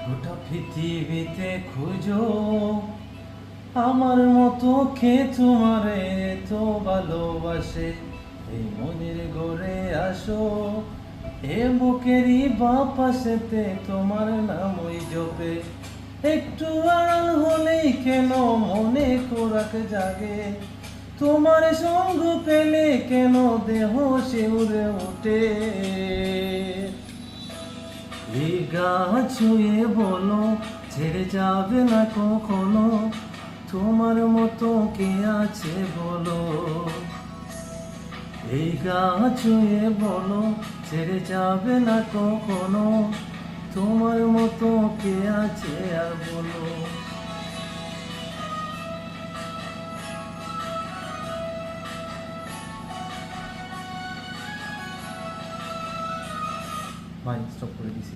গোটা পৃথিবীতে খুঁজো আমার মতো কে তোমারে তো ভালোবাসে। এই মনের গড়ে আসো, এ বুকেরই বাপাশেতে তোমার নামই জপে। একটু আড়াল হলেই কেন মনে কোরাক জাগে, তোমার সঙ্গ পেলে কেন দেহ শিউরে ওঠে। এই গা ছুঁয়ে বলো ছেড়ে যাবে না কখনো, তোমার মতো কে আছে বলো। এই গা ছুঁয়ে বলো ছেড়ে যাবে না কখনো, তোমার মতো কে আছে আর বলো। ভাই স্টপ করে দিছি।